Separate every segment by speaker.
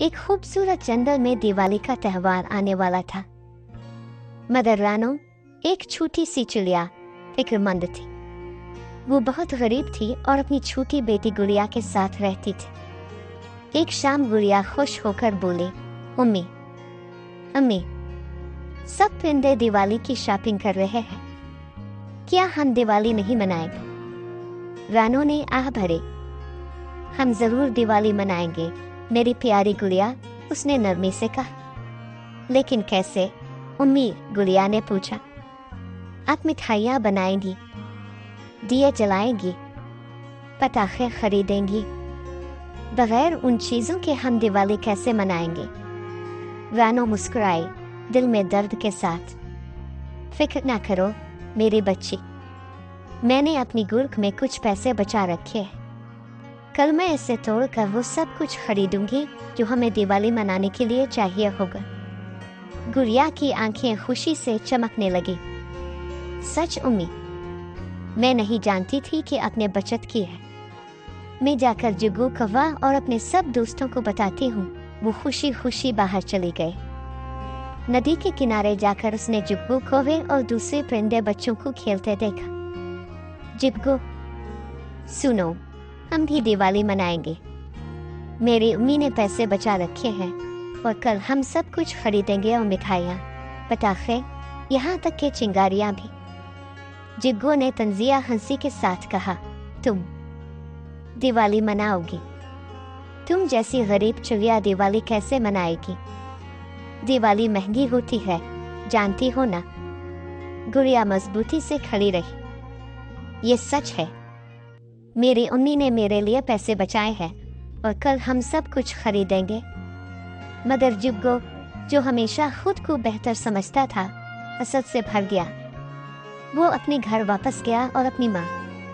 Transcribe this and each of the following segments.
Speaker 1: एक खूबसूरत जंगल में दिवाली का त्योहार आने वाला था। मदर रानो एक छोटी सी चिड़िया फिक्रमंद थी। वो बहुत गरीब थी और अपनी छोटी बेटी गुड़िया के साथ रहती थी। एक शाम गुड़िया खुश होकर बोली, अम्मी अम्मी, सब परिंदे दिवाली की शॉपिंग कर रहे हैं, क्या हम दिवाली नहीं मनाएंगे? रानो ने आह भरे, हम जरूर दिवाली मनाएंगे मेरी प्यारी गुड़िया, उसने नरमी से कहा। लेकिन कैसे अम्मी? गुड़िया ने पूछा। आप मिठाइयाँ बनाएंगी, दिए जलाएंगी, पटाखे खरीदेंगी, बगैर उन चीज़ों के हम दिवाली कैसे मनाएंगे? रानो मुस्कुराई, दिल में दर्द के साथ। फिक्र ना करो मेरी बच्ची, मैंने अपनी गुर्क में कुछ पैसे बचा रखे हैं। कल मैं इसे तोड़कर वो सब कुछ खरीदूंगी जो हमें दिवाली मनाने के लिए चाहिए होगा। गुड़िया की आंखें खुशी से चमकने लगी। सच अम्मी, मैं नहीं जानती थी कि आपने बचत की है। मैं जाकर जुग्गू कौवा और अपने सब दोस्तों को बताती हूँ। वो खुशी खुशी बाहर चली गई। नदी के किनारे जाकर उसने जुग्गू कौवे और दूसरे परिंदे बच्चों को खेलते देखा। जुग्गू, सुनो, हम भी दिवाली मनाएंगे। मेरी अम्मी ने पैसे बचा रखे हैं और कल हम सब कुछ खरीदेंगे और मिठाइयाँ, पटाखे, यहाँ तक के चिंगारियाँ भी। जुग्गू ने तंजिया हंसी के साथ कहा, तुम दिवाली मनाओगी? तुम जैसी गरीब चिड़िया दिवाली कैसे मनाएगी? दिवाली महंगी होती है, जानती हो ना? गुड़िया मजबूती से खड़ी रही। ये सच है, मेरी अम्मी ने मेरे लिए पैसे बचाए हैं और कल हम सब कुछ खरीदेंगे। मगर जुग्गू, जो हमेशा खुद को बेहतर समझता था, हसद से भर गया। वो अपने घर वापस गया और अपनी माँ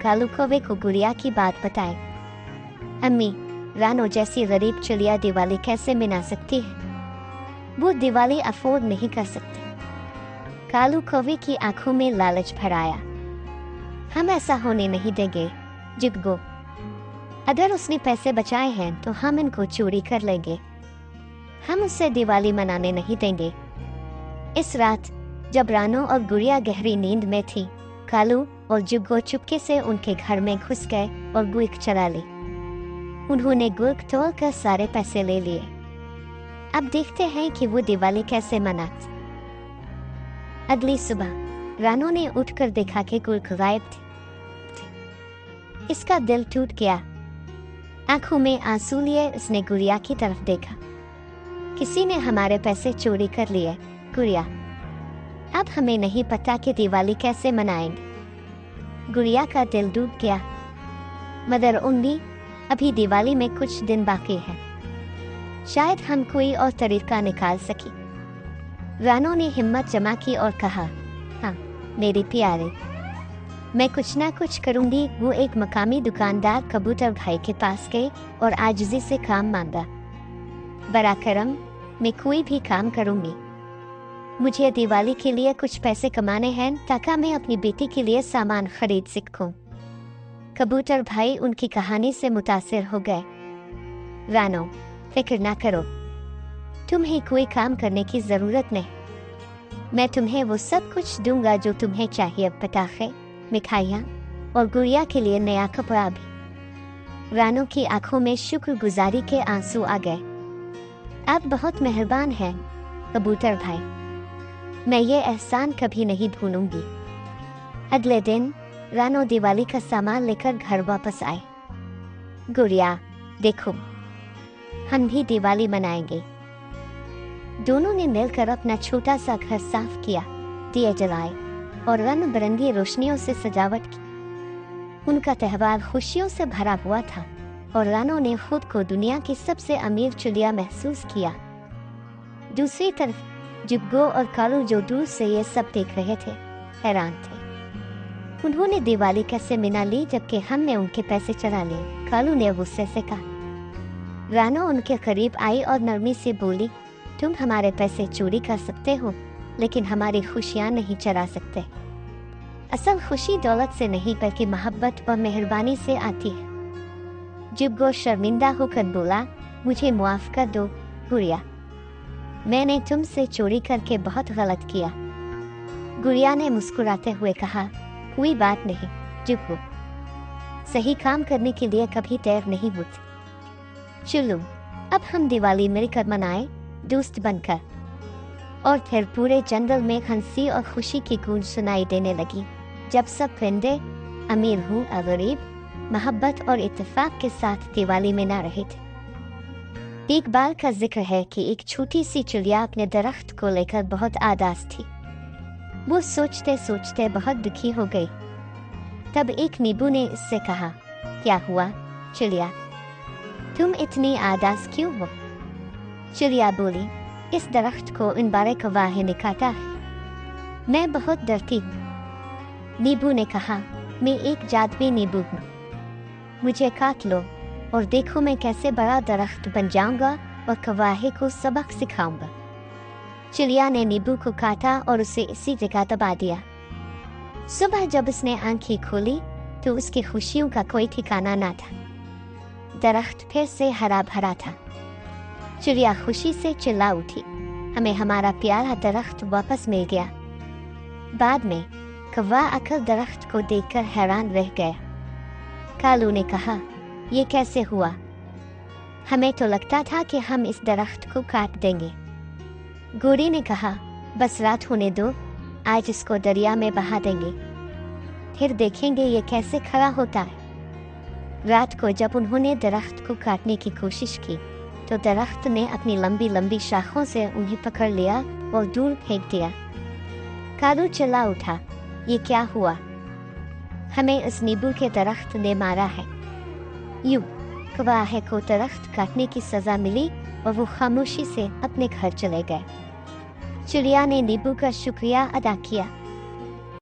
Speaker 1: कालू कौवे को गुड़िया की बात बताई। अम्मी, रानो जैसी गरीब चिड़िया दिवाली कैसे मना सकती है? वो दिवाली अफोर्ड नहीं कर सकती। कालू कौवे की आंखों में लालच भर आया। हम ऐसा होने नहीं देंगे जुग्गू, अगर उसने पैसे बचाए हैं तो हम इनको चोरी कर लेंगे। हम उससे दिवाली मनाने नहीं देंगे। इस रात जब रानो और गुड़िया गहरी नींद में थी, कालू और जुग्गू चुपके से उनके घर में घुस गए और गुर्क चला ली। उन्होंने गुर्क तोड़कर सारे पैसे ले लिए। अब देखते हैं कि वो दिवाली कैसे मनाते। अगली सुबह रानो ने उठकर देखा कि गुर्क गायब थी। इसका दिल टूट गया। आंखों में आंसू लिए उसने गुड़िया की तरफ देखा। किसी ने हमारे पैसे चोरी कर लिए गुड़िया, अब हमें नहीं पता कि दिवाली कैसे मनाएंगे। गुड़िया का दिल डूब गया। मदर अम्मी, अभी दिवाली में कुछ दिन बाकी है, शायद हम कोई और तरीका निकाल सके। रानो ने हिम्मत जमा की और कहा, हाँ मेरी प्यारी, मैं कुछ ना कुछ करूंगी। वो एक मकामी दुकानदार कबूतर भाई के पास गई और आजिज़ी से काम मांगा। बरा करम, मैं कोई भी काम करूंगी। मुझे दिवाली के लिए कुछ पैसे कमाने हैं ताकि मैं अपनी बेटी के लिए सामान खरीद सकूं। कबूतर भाई उनकी कहानी से मुतासिर हो गए। रानो, फिक्र ना करो, तुम्हें कोई काम करने की जरूरत नहीं। मैं तुम्हें वो सब कुछ दूंगा जो तुम्हें चाहिए, पटाखे, मिठाइयाँ और गुड़िया के लिए नया कपड़ा भी। रानो की आंखों में शुक्रगुजारी के आंसू आ गए। आप बहुत मेहरबान हैं कबूतर भाई, मैं ये एहसान कभी नहीं भूलूंगी। अगले दिन रानो दिवाली का सामान लेकर घर वापस आए। गुड़िया, देखो, हम भी दिवाली मनाएंगे। दोनों ने मिलकर अपना छोटा सा घर साफ किया, दिए जलाए और रंग बिरंगी रोशनियों से सजावट की। उनका त्योहार खुशियों से भरा हुआ था और रानो ने खुद को दुनिया की सबसे अमीर चिड़िया महसूस किया। दूसरी तरफ जुग्गू और कालू, जो दूर से ये सब देख रहे थे, हैरान थे। उन्होंने दिवाली कैसे मना ली जबकि हमने उनके पैसे चुरा लिए? कालू ने गुस्से से कहा। रानो उनके करीब आई और नरमी से बोली, तुम हमारे पैसे चोरी कर सकते हो लेकिन हमारी खुशियाँ नहीं चुरा सकते। असल खुशी दौलत से नहीं बल्कि मोहब्बत और मेहरबानी से आती है। जुग्गू शर्मिंदा होकर बोला, मुझे मुआफ कर दो गुड़िया, मैंने तुमसे चोरी करके बहुत गलत किया। गुड़िया ने मुस्कुराते हुए कहा, कोई बात नहीं, चुप हो। सही काम करने के लिए कभी देर नहीं होती। चलो अब हम दिवाली मिलकर मनाएं, दोस्त बनकर। और फिर पूरे जंगल में हंसी और खुशी की गूंज सुनाई देने लगी, जब सब परिंदे अमीर हो और गरीब मोहब्बत और इत्तेफाक के साथ दिवाली मना रहे थे। एक बार का जिक्र है कि एक छोटी सी चिड़िया अपने दरख्त को लेकर बहुत आदास थी। वो सोचते सोचते बहुत दुखी हो गई। तब एक नींबू ने इससे कहा, क्या हुआ चिड़िया, तुम इतनी आदास क्यों हो? चिड़िया बोली, इस दरख्त को इन बारे कौवे ने काटा है, मैं बहुत डरती हूँ। नींबू ने कहा, मैं एक जादुई नींबू हूँ, मुझे काट लो और देखो मैं कैसे बड़ा दरख्त बन जाऊंगा और कौवे को सबक सिखाऊंगा। चिड़िया ने नींबू को काटा और उसे इसी जगह दबा दिया। सुबह जब उसने आंखें खोली तो उसकी खुशियों का कोई ठिकाना ना था। दरख्त फिर से हरा भरा था। चिड़िया खुशी से चिल्ला उठी, हमें हमारा प्यारा दरख्त वापस मिल गया। बाद में कौवा आकर दरख्त को देखकर हैरान रह गया। कालू ने कहा, ये कैसे हुआ? हमें तो लगता था कि हम इस दरख्त को काट देंगे। गोरी ने कहा, बस रात होने दो, आज इसको दरिया में बहा देंगे, फिर देखेंगे ये कैसे खड़ा होता है। रात को जब उन्होंने दरख्त को काटने की कोशिश की तो दरख्त ने अपनी लंबी लंबी शाखों से उन्हें पकड़ लिया और दूर फेंक दिया। कालू चिल्ला उठा, ये क्या हुआ? हमें इस नींबू के दरख्त ने मारा है। यूं कौवे को दरख्त काटने की सजा मिली और वो खामोशी से अपने घर चले गए। चिड़िया ने नींबू का शुक्रिया अदा किया